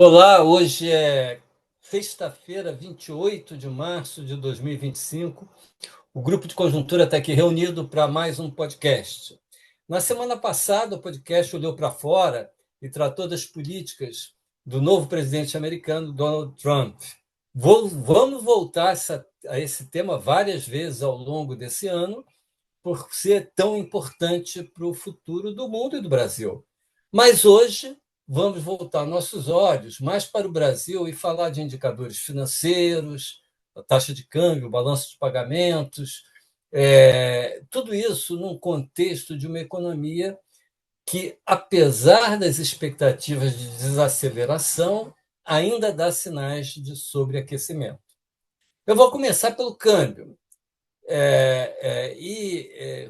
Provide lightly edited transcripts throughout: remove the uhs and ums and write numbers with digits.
Olá, hoje é sexta-feira, 28 de março de 2025. O grupo de conjuntura está aqui reunido para mais um podcast. Na semana passada, o podcast olhou para fora e tratou das políticas do novo presidente americano, Donald Trump. Vamos voltar a esse tema várias vezes ao longo desse ano, por ser tão importante para o futuro do mundo e do Brasil. Mas hoje vamos voltar nossos olhos mais para o Brasil e falar de indicadores financeiros, a taxa de câmbio, o balanço de pagamentos, tudo isso num contexto de uma economia que, apesar das expectativas de desaceleração, ainda dá sinais de sobreaquecimento. Eu vou começar pelo câmbio.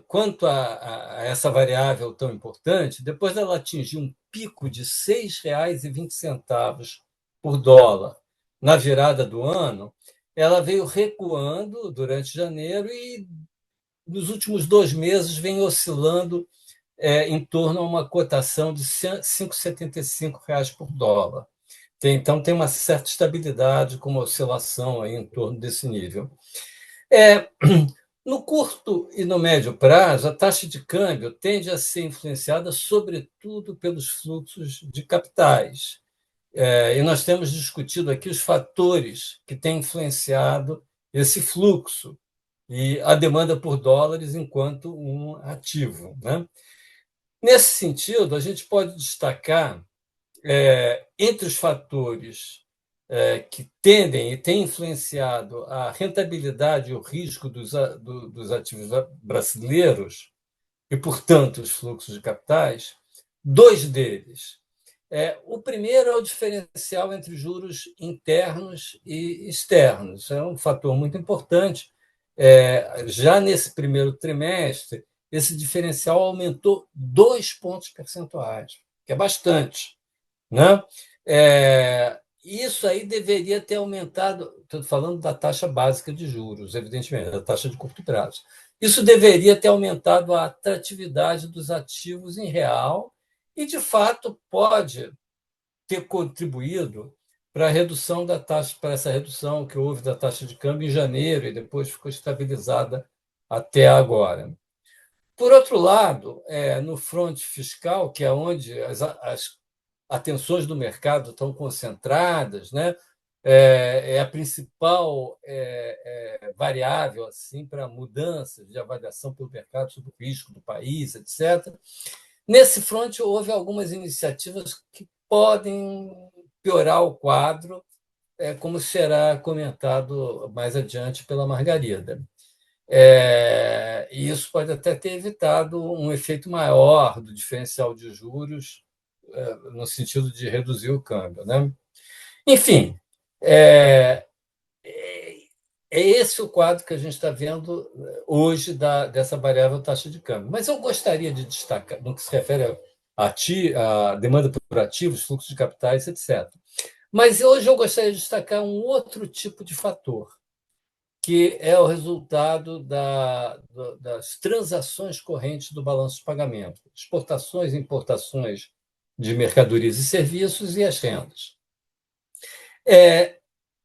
Quanto a essa variável tão importante, depois dela atingir um pico de R$ 6,20 por dólar na virada do ano, ela veio recuando durante janeiro e, nos últimos 2 meses, vem oscilando em torno a uma cotação de R$ 5,75 por dólar. Então, tem uma certa estabilidade com uma oscilação aí em torno desse nível. É, no curto e no médio prazo, a taxa de câmbio tende a ser influenciada, sobretudo, pelos fluxos de capitais. E nós temos discutido aqui os fatores que têm influenciado esse fluxo e a demanda por dólares enquanto um ativo, né? Nesse sentido, a gente pode destacar, entre os fatores que tendem e têm influenciado a rentabilidade e o risco dos ativos brasileiros, e, portanto, os fluxos de capitais, dois deles. O primeiro é o diferencial entre juros internos e externos. É um fator muito importante. Já nesse primeiro trimestre, esse diferencial aumentou 2 pontos percentuais, que é bastante, né? Isso aí deveria ter aumentado. Estou falando da taxa básica de juros, evidentemente, da taxa de curto prazo. Isso deveria ter aumentado a atratividade dos ativos em real e, de fato, pode ter contribuído para a redução da taxa, para essa redução que houve da taxa de câmbio em janeiro e depois ficou estabilizada até agora. Por outro lado, no fronte fiscal, que é onde as atenções do mercado estão concentradas, né? A principal variável assim para mudanças de avaliação pelo mercado sobre o risco do país, etc. Nesse fronte, houve algumas iniciativas que podem piorar o quadro, como será comentado mais adiante pela Margarida. E isso pode até ter evitado um efeito maior do diferencial de juros, no sentido de reduzir o câmbio, né? Enfim, é, é esse o quadro que a gente está vendo hoje dessa variável taxa de câmbio. Mas eu gostaria de destacar, no que se refere à demanda por ativos, fluxo de capitais, etc. Mas hoje eu gostaria de destacar um outro tipo de fator, que é o resultado das transações correntes do balanço de pagamento, exportações e importações de mercadorias e serviços e as rendas.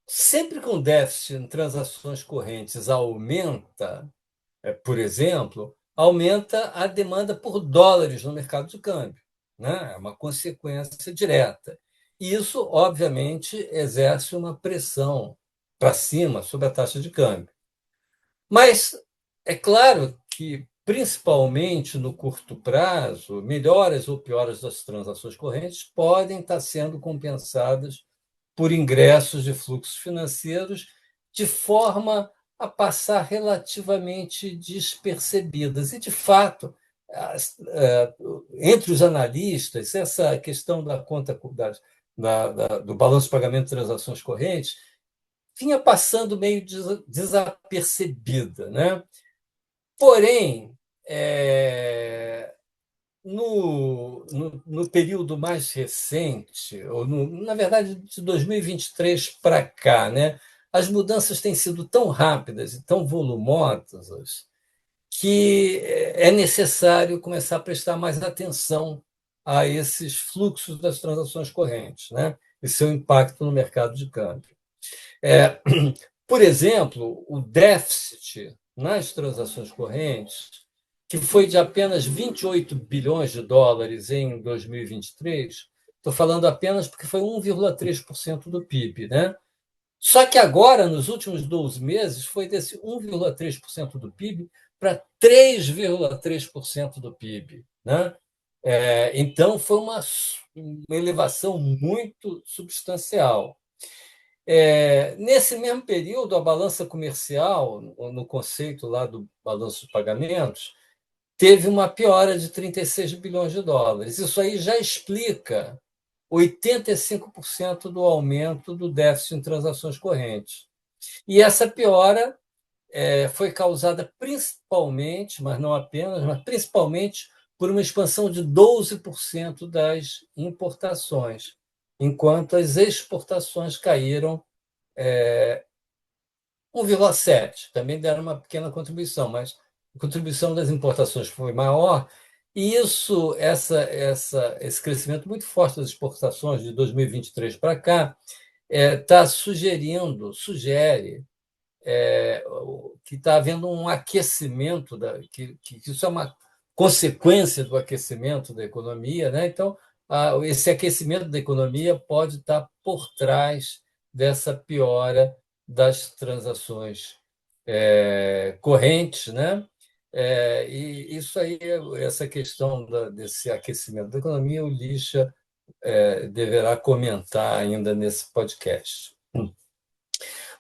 Sempre que um déficit em transações correntes aumenta, por exemplo, aumenta a demanda por dólares no mercado de câmbio, né? É uma consequência direta. E isso, obviamente, exerce uma pressão para cima sobre a taxa de câmbio. Mas é claro que, principalmente no curto prazo, melhoras ou pioras das transações correntes podem estar sendo compensadas por ingressos de fluxos financeiros de forma a passar relativamente despercebidas. E, de fato, entre os analistas, essa questão da conta do balanço de pagamento de transações correntes vinha passando meio desapercebida, né? Porém, no período mais recente, na verdade, de 2023 para cá, né, as mudanças têm sido tão rápidas e tão volumosas que é necessário começar a prestar mais atenção a esses fluxos das transações correntes, né? e seu impacto no mercado de câmbio. É, por exemplo, o déficit nas transações correntes, que foi de apenas 28 bilhões de dólares em 2023, estou falando apenas porque foi 1,3% do PIB, né? Só que agora, nos últimos 12 meses, foi desse 1,3% do PIB para 3,3% do PIB. Né? Então, foi uma elevação muito substancial. Nesse mesmo período, a balança comercial, no conceito lá do balanço de pagamentos, teve uma piora de 36 bilhões de dólares. Isso aí já explica 85% do aumento do déficit em transações correntes. E essa piora foi causada principalmente, mas não apenas, mas principalmente por uma expansão de 12% das importações, enquanto as exportações caíram 1,7%. Também deram uma pequena contribuição, mas a contribuição das importações foi maior. E esse crescimento muito forte das exportações de 2023 para cá sugere que está havendo um aquecimento, que isso é uma consequência do aquecimento da economia, né? Então, esse aquecimento da economia pode estar por trás dessa piora das transações correntes, né? E isso aí, essa questão desse aquecimento da economia, o Lixa deverá comentar ainda nesse podcast.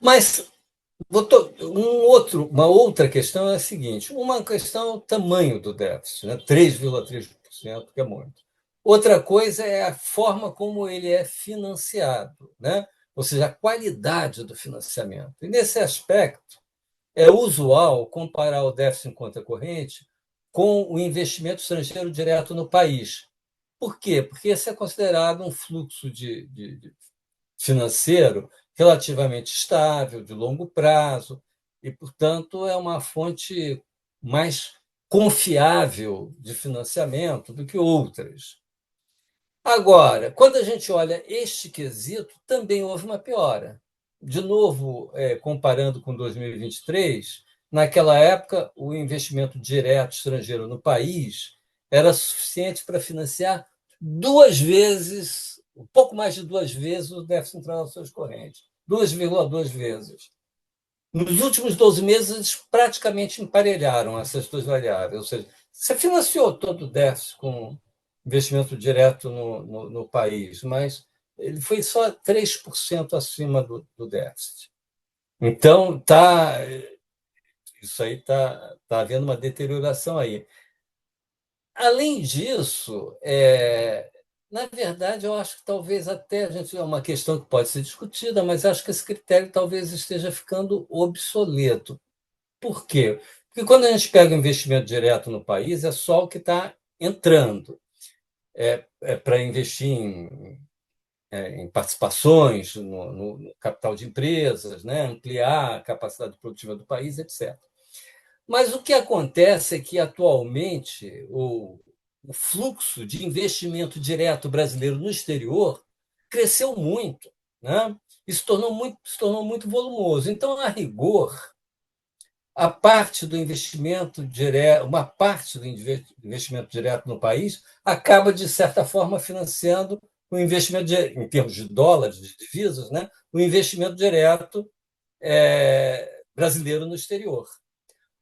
Mas uma outra questão é a seguinte: uma questão é o tamanho do déficit, né? 3,3%, que é muito. Outra coisa é a forma como ele é financiado, né? Ou seja, a qualidade do financiamento. E nesse aspecto, é usual comparar o déficit em conta corrente com o investimento estrangeiro direto no país. Por quê? Porque esse é considerado um fluxo de financeiro relativamente estável, de longo prazo, e, portanto, é uma fonte mais confiável de financiamento do que outras. Agora, quando a gente olha este quesito, também houve uma piora. De novo, comparando com 2023, naquela época, o investimento direto estrangeiro no país era suficiente para financiar duas vezes, um pouco mais de duas vezes, o déficit em transações correntes. 2,2 vezes. Nos últimos 12 meses, eles praticamente emparelharam essas duas variáveis. Ou seja, você financiou todo o déficit com investimento direto no país, mas ele foi só 3% acima do déficit. Então, isso aí está havendo uma deterioração aí. Além disso, na verdade, eu acho que talvez até a gente é uma questão que pode ser discutida, mas acho que esse critério talvez esteja ficando obsoleto. Por quê? Porque quando a gente pega o investimento direto no país, é só o que está entrando. É para investir em participações no capital de empresas, né? Ampliar a capacidade produtiva do país, etc. Mas o que acontece é que, atualmente, o fluxo de investimento direto brasileiro no exterior cresceu muito, né? E se tornou muito volumoso. Então, a rigor, a parte do investimento direto, uma parte do investimento direto no país acaba, de certa forma, financiando o investimento, em termos de dólares, de divisas, né? O investimento direto brasileiro no exterior.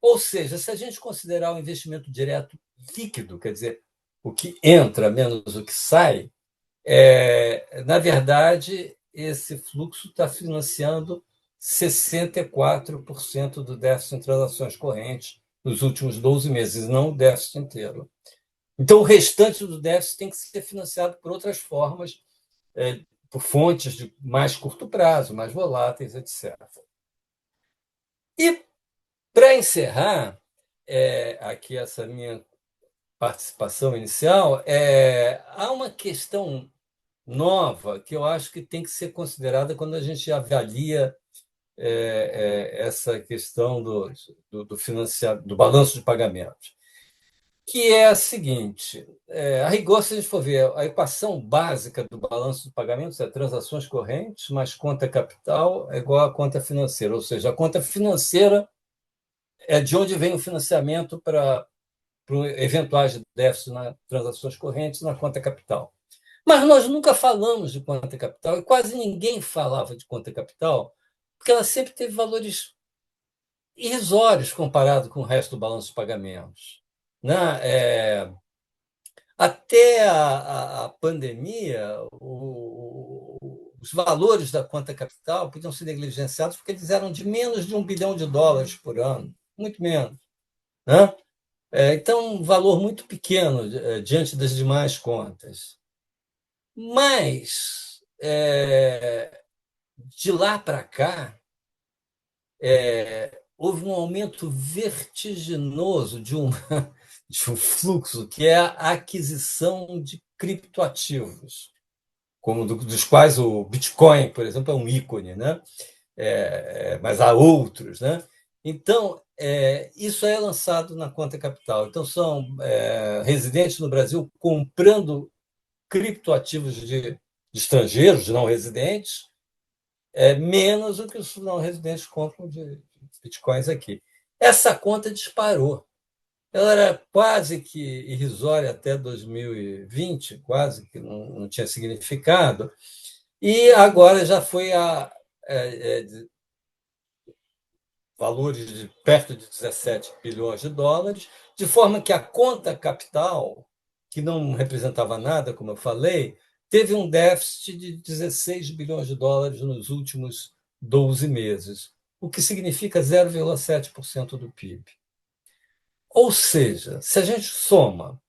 Ou seja, se a gente considerar o investimento direto líquido, quer dizer, o que entra menos o que sai, na verdade, esse fluxo está financiando 64% do déficit em transações correntes nos últimos 12 meses, não o déficit inteiro. Então, o restante do déficit tem que ser financiado por outras formas, por fontes de mais curto prazo, mais voláteis, etc. E, para encerrar, aqui essa minha participação inicial, há uma questão nova que eu acho que tem que ser considerada quando a gente avalia essa questão do balanço de pagamentos, que é a seguinte: a rigor, se a gente for ver a equação básica do balanço de pagamentos é transações correntes mais conta capital é igual a conta financeira, ou seja, a conta financeira é de onde vem o financiamento para eventuais déficits nas transações correntes na conta capital. Mas nós nunca falamos de conta capital e quase ninguém falava de conta capital, porque ela sempre teve valores irrisórios comparado com o resto do balanço de pagamentos. Né? Até a pandemia, os valores da conta capital podiam ser negligenciados porque eles eram de menos de US$ 1 bilhão por ano, muito menos. Né? Então, um valor muito pequeno diante das demais contas. Mas, de lá para cá, houve um aumento vertiginoso de um fluxo, que é a aquisição de criptoativos, como dos quais o Bitcoin, por exemplo, é um ícone, né? Mas há outros, né? Então, isso é lançado na conta capital. Então, são residentes no Brasil comprando criptoativos de estrangeiros, de não residentes, menos do que os não residentes compram de bitcoins aqui. Essa conta disparou. Ela era quase que irrisória até 2020, quase que não tinha significado, e agora já foi a valores de perto de US$ 17 bilhões, de forma que a conta capital, que não representava nada, como eu falei, teve um déficit de US$ 16 bilhões nos últimos 12 meses, o que significa 0,7% do PIB. Ou seja, se a gente soma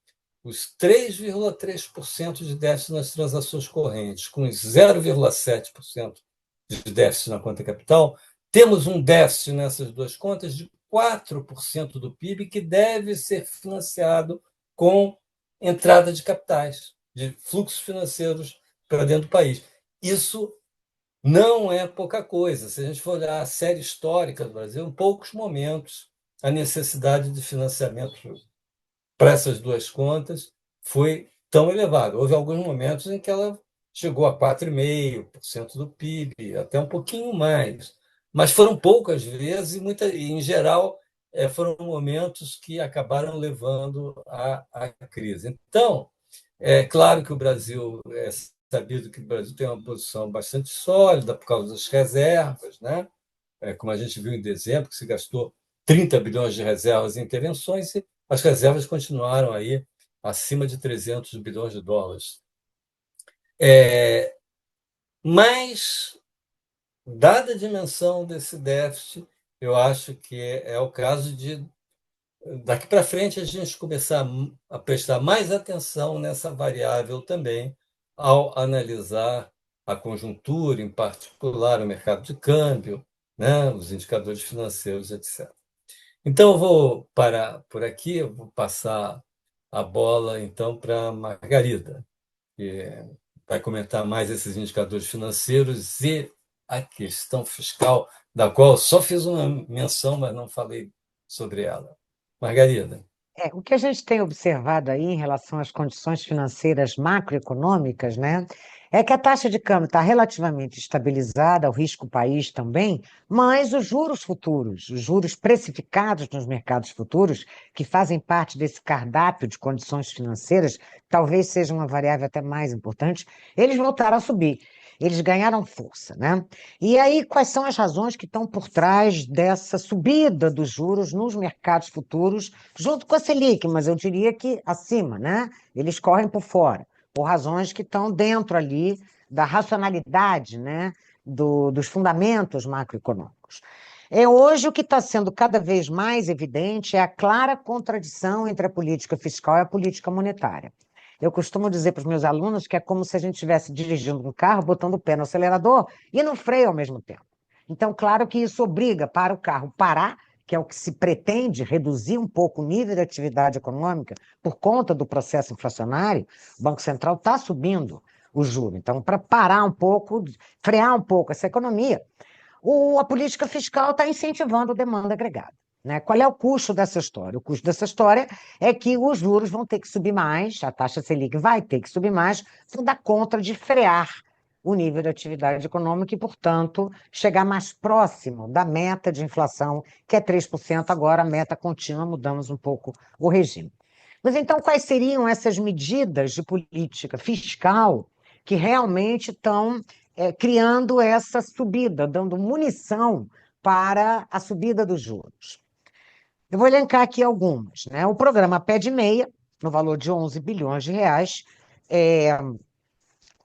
os 3,3% de déficit nas transações correntes com os 0,7% de déficit na conta capital, temos um déficit nessas duas contas de 4% do PIB que deve ser financiado com entrada de capitais, de fluxos financeiros para dentro do país. Isso não é pouca coisa. Se a gente for olhar a série histórica do Brasil, em poucos momentos a necessidade de financiamento para essas duas contas foi tão elevada. Houve alguns momentos em que ela chegou a 4,5% do PIB, até um pouquinho mais. Mas foram poucas vezes e em geral, foram momentos que acabaram levando à crise. Então, é claro que o Brasil, é sabido que o Brasil tem uma posição bastante sólida por causa das reservas, né? Como a gente viu em dezembro, que se gastou 30 bilhões de reservas em intervenções e as reservas continuaram aí acima de US$ 300 bilhões. Mas, dada a dimensão desse déficit, eu acho que é o caso de, daqui para frente, a gente começar a prestar mais atenção nessa variável também, ao analisar a conjuntura, em particular o mercado de câmbio, né, os indicadores financeiros, etc. Então, eu vou parar por aqui, eu vou passar a bola, então, para a Margarida, que vai comentar mais esses indicadores financeiros e a questão fiscal, da qual só fiz uma menção, mas não falei sobre ela. Margarida. O que a gente tem observado aí em relação às condições financeiras macroeconômicas, né, é que a taxa de câmbio está relativamente estabilizada, o risco país também, mas os juros futuros, os juros precificados nos mercados futuros, que fazem parte desse cardápio de condições financeiras, talvez seja uma variável até mais importante, eles voltaram a subir. Eles ganharam força, né? E aí, quais são as razões que estão por trás dessa subida dos juros nos mercados futuros, junto com a Selic, mas eu diria que acima, né? Eles correm por fora, por razões que estão dentro ali da racionalidade, né? Dos fundamentos macroeconômicos. Hoje o que está sendo cada vez mais evidente é a clara contradição entre a política fiscal e a política monetária. Eu costumo dizer para os meus alunos que é como se a gente estivesse dirigindo um carro, botando o pé no acelerador e no freio ao mesmo tempo. Então, claro que isso obriga para o carro parar, que é o que se pretende, reduzir um pouco o nível de atividade econômica por conta do processo inflacionário. O Banco Central está subindo o juro. Então, para parar um pouco, frear um pouco essa economia, a política fiscal está incentivando a demanda agregada. né? Qual é o custo dessa história? O custo dessa história é que os juros vão ter que subir mais, a taxa Selic vai ter que subir mais, para dar conta de frear o nível de atividade econômica e, portanto, chegar mais próximo da meta de inflação, que é 3%. Agora a meta contínua, mudamos um pouco o regime. Mas então, quais seriam essas medidas de política fiscal que realmente estão criando essa subida, dando munição para a subida dos juros? Eu vou elencar aqui algumas, né? O programa Pé de Meia, no valor de 11 bilhões de reais. É,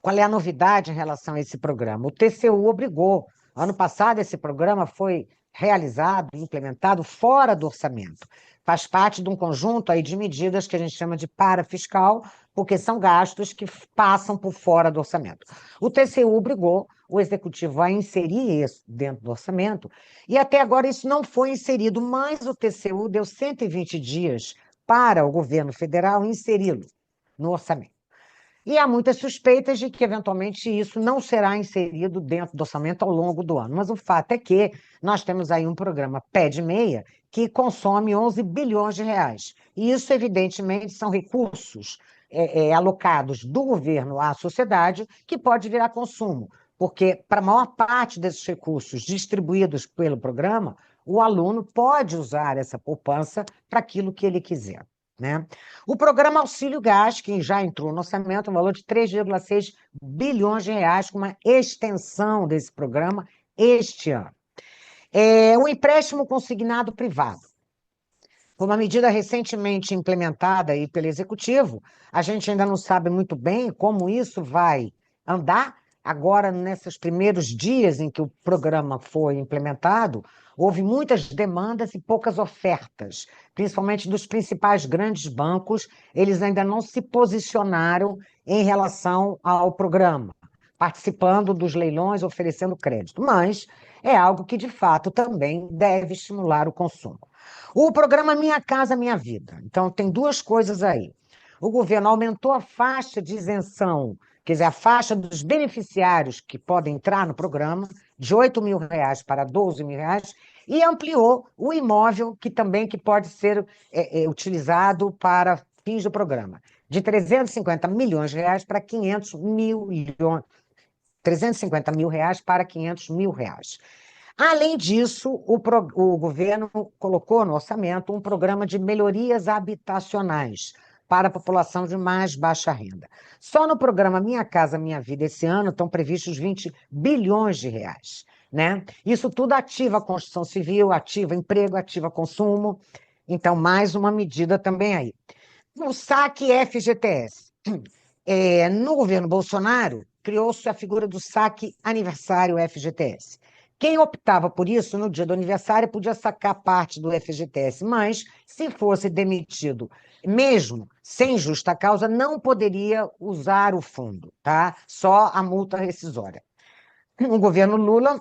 qual é a novidade em relação a esse programa? O TCU obrigou. Ano passado, esse programa foi realizado, implementado fora do orçamento. Faz parte de um conjunto aí de medidas que a gente chama de parafiscal, porque são gastos que passam por fora do orçamento. O TCU obrigou o executivo a inserir isso dentro do orçamento, e até agora isso não foi inserido, mas o TCU deu 120 dias para o governo federal inseri-lo no orçamento. E há muitas suspeitas de que, eventualmente, isso não será inserido dentro do orçamento ao longo do ano. Mas o fato é que nós temos aí um programa Pé de Meia que consome 11 bilhões de reais. E isso, evidentemente, são recursos alocados do governo à sociedade que pode virar consumo. Porque, para a maior parte desses recursos distribuídos pelo programa, o aluno pode usar essa poupança para aquilo que ele quiser, né? O programa Auxílio Gás, que já entrou no orçamento, um valor de 3,6 bilhões de reais, com uma extensão desse programa este ano. O empréstimo consignado privado. Por uma medida recentemente implementada aí pelo Executivo, a gente ainda não sabe muito bem como isso vai andar. Agora, nesses primeiros dias em que o programa foi implementado, houve muitas demandas e poucas ofertas, principalmente dos principais grandes bancos. Eles ainda não se posicionaram em relação ao programa, participando dos leilões, oferecendo crédito. Mas é algo que, de fato, também deve estimular o consumo. O programa Minha Casa Minha Vida. Então, tem duas coisas aí. O governo aumentou a faixa de isenção, quer dizer, a faixa dos beneficiários que podem entrar no programa, de 8 mil reais para 12 mil reais, e ampliou o imóvel que pode ser utilizado para fins do programa, de 350 milhões de reais para 500 milhões, 350 mil reais para 500 mil reais. Além disso, o governo colocou no orçamento um programa de melhorias habitacionais para a população de mais baixa renda. Só no programa Minha Casa Minha Vida esse ano estão previstos 20 bilhões de reais, né? Isso tudo ativa a construção civil, ativa emprego, ativa consumo. Então, mais uma medida também aí. O saque FGTS. No governo Bolsonaro, criou-se a figura do saque aniversário FGTS. Quem optava por isso, no dia do aniversário, podia sacar parte do FGTS, mas, se fosse demitido, mesmo sem justa causa, não poderia usar o fundo, tá? Só a multa rescisória. O governo Lula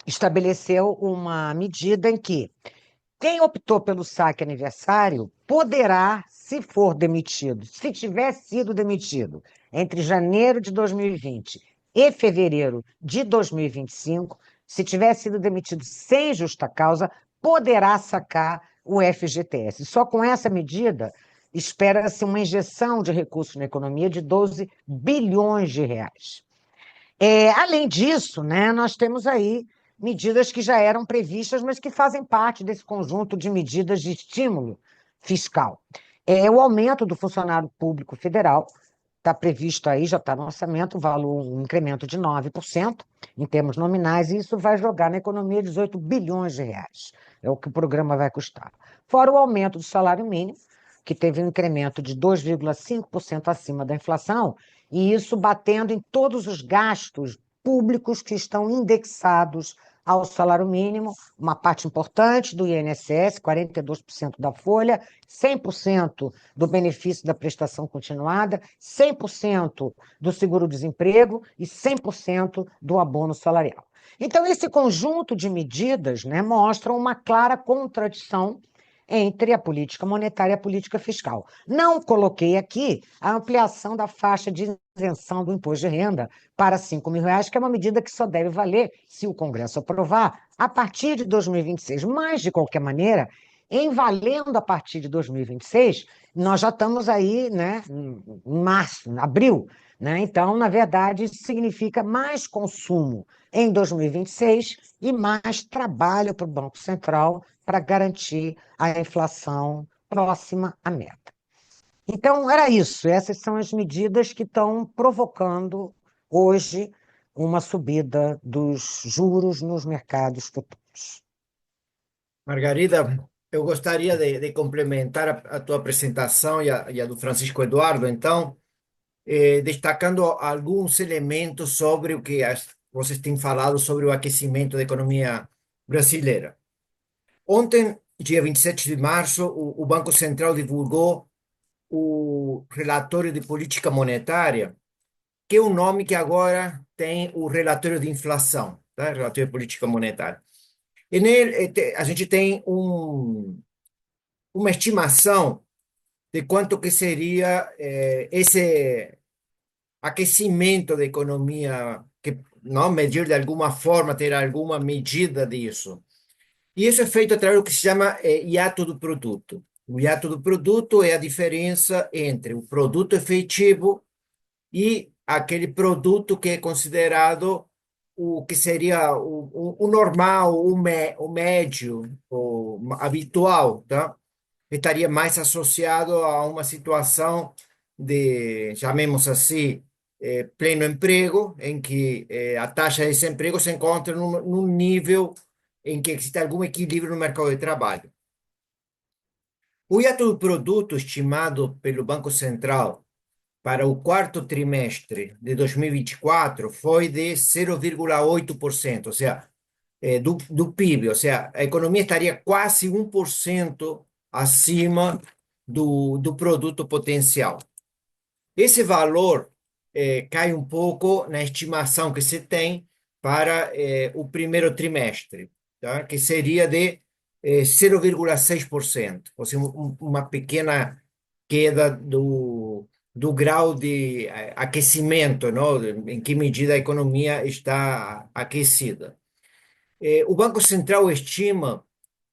estabeleceu uma medida em que quem optou pelo saque aniversário poderá, se for demitido, se tiver sido demitido entre janeiro de 2020 e fevereiro de 2025, se tiver sido demitido sem justa causa, poderá sacar o FGTS. Só com essa medida, espera-se uma injeção de recursos na economia de 12 bilhões de reais. Além disso, né, nós temos aí medidas que já eram previstas, mas que fazem parte desse conjunto de medidas de estímulo fiscal. O aumento do funcionário público federal está previsto aí, já está no orçamento, um incremento de 9% em termos nominais, e isso vai jogar na economia 18 bilhões de reais. É o que o programa vai custar. Fora o aumento do salário mínimo, que teve um incremento de 2,5% acima da inflação, e isso batendo em todos os gastos públicos que estão indexados ao salário mínimo, uma parte importante do INSS, 42% da folha, 100% do benefício da prestação continuada, 100% do seguro-desemprego e 100% do abono salarial. Então, esse conjunto de medidas, né, mostra uma clara contradição entre a política monetária e a política fiscal. Não coloquei aqui a ampliação da faixa de isenção do imposto de renda para R$ 5.000, que é uma medida que só deve valer, se o Congresso aprovar, a partir de 2026. Mas, de qualquer maneira, em valendo a partir de 2026, nós já estamos aí, né, em março, em abril, né? Então, na verdade, isso significa mais consumo em 2026 e mais trabalho para o Banco Central para garantir a inflação próxima à meta. Então, era isso. Essas são as medidas que estão provocando hoje uma subida dos juros nos mercados futuros. Margarida, eu gostaria de complementar a tua apresentação e a do Francisco Eduardo, então, destacando alguns elementos sobre o que vocês têm falado sobre o aquecimento da economia brasileira. Ontem, dia 27 de março, o Banco Central divulgou o relatório de política monetária, que é um nome que agora tem o relatório de inflação, tá? Relatório de política monetária. E nele a gente tem uma estimação de quanto que seria esse aquecimento da economia, que não medir de alguma forma, ter alguma medida disso. E isso é feito através do que se chama hiato do produto. O hiato do produto é a diferença entre o produto efetivo e aquele produto que é considerado o que seria o normal, o médio, o habitual, tá? Estaria mais associado a uma situação de, chamemos assim, pleno emprego, em que a taxa de desemprego se encontra num nível em que existe algum equilíbrio no mercado de trabalho. O hiato do produto estimado pelo Banco Central para o quarto trimestre de 2024 foi de 0,8%, ou seja, do PIB, ou seja, a economia estaria quase 1% acima do produto potencial. Esse valor cai um pouco na estimação que se tem para o primeiro trimestre, tá? Que seria de 0,6%, ou seja, uma pequena queda do grau de aquecimento, não? Em que medida a economia está aquecida. O Banco Central estima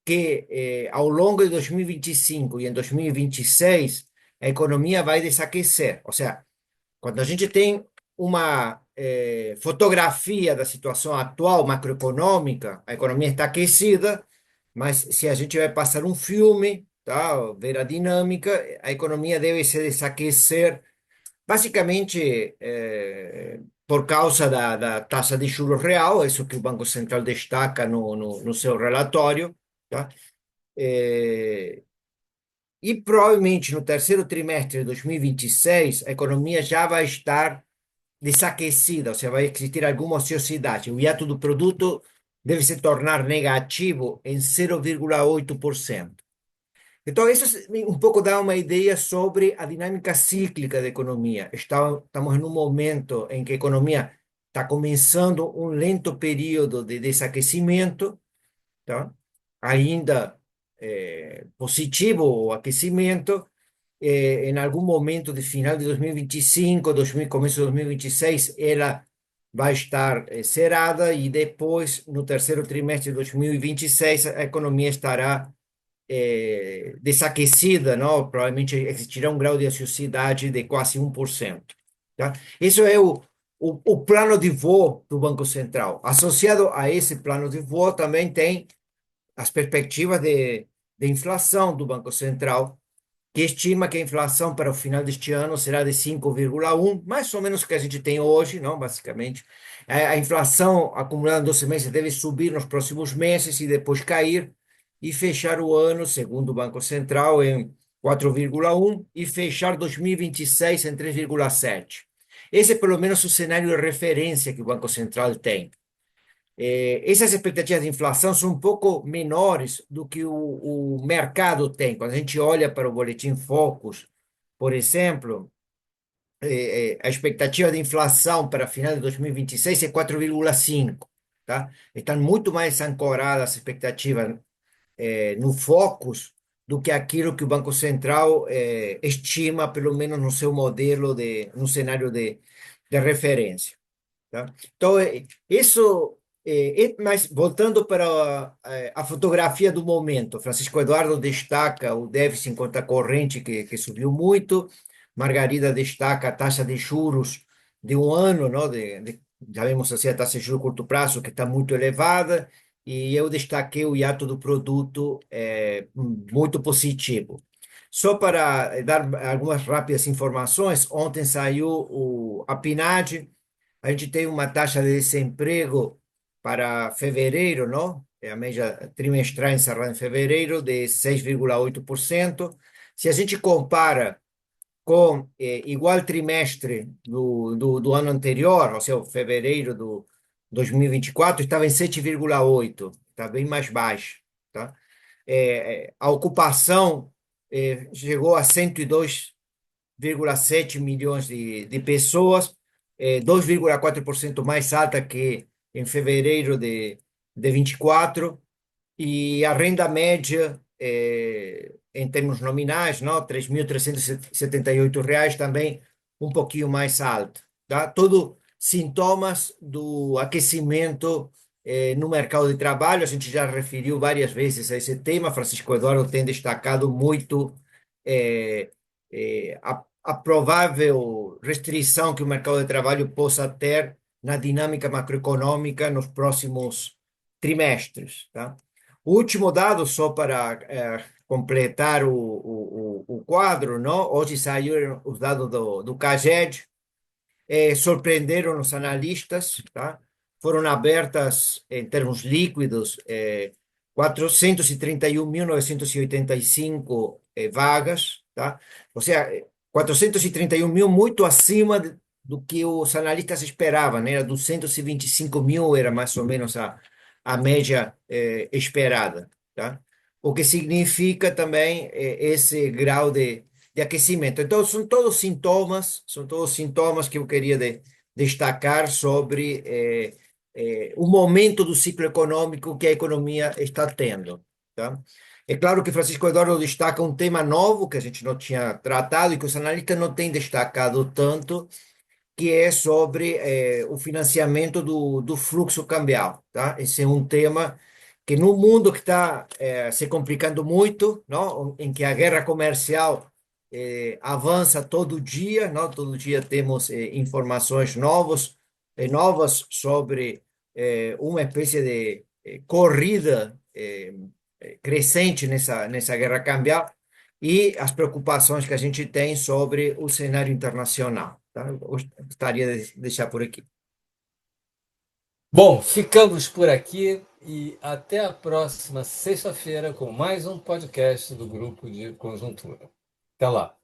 que ao longo de 2025 e em 2026 a economia vai desaquecer. Ou seja, quando a gente tem uma fotografia da situação atual macroeconômica, a economia está aquecida, mas se a gente vai passar um filme, tá, ver a dinâmica, a economia deve se desaquecer, basicamente por causa da taxa de juros real, isso que o Banco Central destaca no seu relatório, tá? Eh, e provavelmente no terceiro trimestre de 2026, a economia já vai estar desaquecida, ou seja, vai existir alguma ociosidade. O hiato do produto deve se tornar negativo em 0,8%. Então, isso um pouco dá uma ideia sobre a dinâmica cíclica da economia. Estamos em um momento em que a economia está começando um lento período de desaquecimento, tá? Ainda positivo o aquecimento. Em algum momento de final de 2025, começo de 2026, ela vai estar zerada e depois, no terceiro trimestre de 2026, a economia estará desaquecida, não? Provavelmente existirá um grau de ociosidade de quase 1%. Tá? Isso é o plano de voo do Banco Central. Associado a esse plano de voo também tem as perspectivas de inflação do Banco Central, que estima que a inflação para o final deste ano será de 5,1, mais ou menos o que a gente tem hoje, não? Basicamente. A inflação acumulada em 12 meses deve subir nos próximos meses e depois cair e fechar o ano, segundo o Banco Central, em 4,1 e fechar 2026 em 3,7. Esse é pelo menos o cenário de referência que o Banco Central tem. Essas expectativas de inflação são um pouco menores do que o mercado tem. Quando a gente olha para o Boletim Focus, por exemplo, a expectativa de inflação para final de 2026 é 4,5, tá? Estão muito mais ancoradas as expectativas no Focus do que aquilo que o Banco Central estima, pelo menos no seu modelo, no cenário de referência. Tá? Então, isso. Mas voltando para a fotografia do momento, Francisco Eduardo destaca o déficit em conta corrente, que subiu muito, Margarida destaca a taxa de juros de um ano, não? Sabemos assim, a taxa de juros de curto prazo, que está muito elevada, e eu destaquei o hiato do produto muito positivo. Só para dar algumas rápidas informações, ontem saiu a PNAD. A gente tem uma taxa de desemprego para fevereiro, não? É a média trimestral encerrada em fevereiro de 6,8%. Se a gente compara com igual trimestre do ano anterior, ou seja, fevereiro do 2024, estava em 7,8%, está bem mais baixo, tá? A ocupação chegou a 102,7 milhões de pessoas, 2,4% mais alta que em fevereiro de 24, e a renda média, em termos nominais, não, R$ 3.378 também um pouquinho mais alta, tá? Tudo sintomas do aquecimento no mercado de trabalho. A gente já referiu várias vezes a esse tema. Francisco Eduardo tem destacado muito eh, a provável restrição que o mercado de trabalho possa ter na dinâmica macroeconômica nos próximos trimestres, tá? O último dado, só para completar o quadro, não? Hoje saíram os dados do CAGED, surpreenderam os analistas, tá? Foram abertas, em termos líquidos, 431.985 vagas, tá? Ou seja, 431 mil muito acima do que os analistas esperavam, né? Era 225 mil, era mais ou menos a média esperada, tá? O que significa também esse grau de aquecimento. Então, são todos sintomas que eu queria destacar sobre o momento do ciclo econômico que a economia está tendo, tá? É claro que Francisco Eduardo destaca um tema novo que a gente não tinha tratado e que os analistas não têm destacado tanto, que é sobre o financiamento do fluxo cambial, tá? Esse é um tema que no mundo que está se complicando muito, não? Em que a guerra comercial avança todo dia, não? Todo dia temos informações novas sobre uma espécie de corrida crescente nessa guerra cambial e as preocupações que a gente tem sobre o cenário internacional, tá? Eu gostaria de deixar por aqui. Bom, ficamos por aqui e até a próxima sexta-feira com mais um podcast do Grupo de Conjuntura. Até lá.